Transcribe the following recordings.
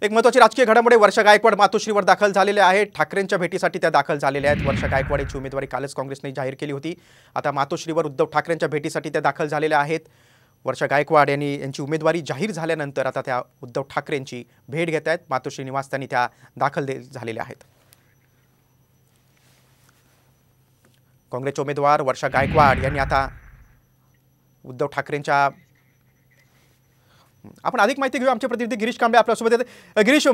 एक महत्त्वाची राजकीय घडामोडी वर्षा गायकवाड मातोश्रीवर दाखल झालेले आहेत। ठाकरेंच्या भेटीसाठी त्या दाखल झालेल्या आहेत। वर्षा गायकवाड यांची उमेदवारी कालच काँग्रेसने जाहीर केली होती। आता मातोश्रीवर उद्धव ठाकरेंच्या भेटीसाठी त्या दाखल झालेल्या आहेत। वर्षा गायकवाड यांची उमेदवारी जाहीर झाल्यानंतर आता त्या उद्धव ठाकरेंची भेट घेत आहेत। मातोश्री निवासस्थानी त्या दाखल झालेल्या आहेत। काँग्रेसचे उमेदवार वर्षा गायकवाड यांनी आता उद्धव ठाकरेंच्या आपण अधिक माहिती घेऊ। आमचे प्रतिनिधी गिरीश कांबळे आपल्यासोबत आहेत। गिरीश,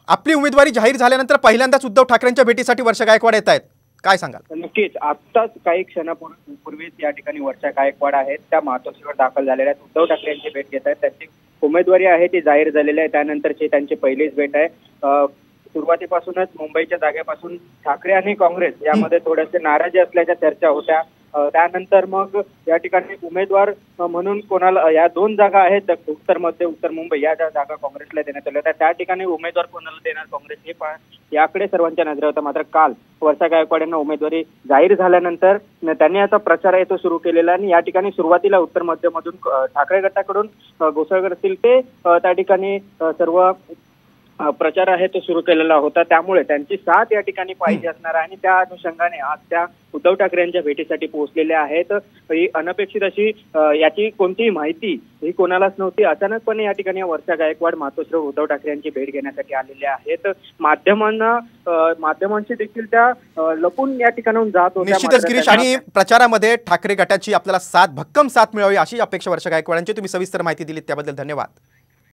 आपली उमेदवारी जाहीर झाल्यानंतर पहिल्यांदाच उद्धव ठाकरेंच्या भेटीसाठी वर्षा गायकवाड येत आहेत, काय सांगाल? नक्कीच आत्ताच काही क्षणापूर्वीच या ठिकाणी वर्षा गायकवाड आहेत त्या मातोश्रीवर दाखल झालेल्या आहेत। उद्धव ठाकरे यांची भेट घेत आहेत। त्यांची उमेदवारी आहे ती जाहीर झालेली आहे। त्यानंतरची त्यांची पहिलीच भेट आहे। सुरुवातीपासूनच मुंबईच्या जागेपासून ठाकरे आणि काँग्रेस यामध्ये थोडेसे नाराजी असल्याच्या चर्चा होत्या। त्यानंतर मग या ठिकाणी उमेदवार म्हणून कोणाला, या दोन जागा आहेत उत्तर मध्य उत्तर मुंबई, या ज्या जागा काँग्रेसला देण्यात आल्या होत्या त्या ठिकाणी उमेदवार कोणाला देणार काँग्रेस हे याकडे सर्वांच्या नजर होता। मात्र काल वर्षा गायकवाड यांना उमेदवारी जाहीर झाल्यानंतर त्यांनी आता प्रचार आहे तो सुरू केलेला आणि या ठिकाणी सुरुवातीला उत्तर मध्य मधून ठाकरे गटाकडून घोषळकर असतील ते त्या ठिकाणी सर्व प्रचार आहे तो सुरू केलेला होता। त्यामुळे त्यांची साथ या ठिकाणी पाहिजे असणार आहे आणि त्या अनुषंगाने आज त्या उद्धव ठाकरे यांच्या भेटीसाठी पोहोचलेले आहेत। ही अनपेक्षित अशी याची कोणतीही माहिती ही कोणालाच नव्हती। अचानकपणे या ठिकाणी वर्षा गायकवाड मातोश्री उद्धव ठाकरे यांची भेट घेण्यासाठी आलेले आहेत। माध्यमांशी देखील त्या लपून या ठिकाणाहून जात होत्या। निश्चितच गिरीश, आणि प्रचारामध्ये ठाकरे गटाची आपल्याला भक्कम साथ मिळावी अशी अपेक्षा वर्षा गायकवाडांची। तुम्ही सविस्तर माहिती दिलीत त्याबद्दल धन्यवाद।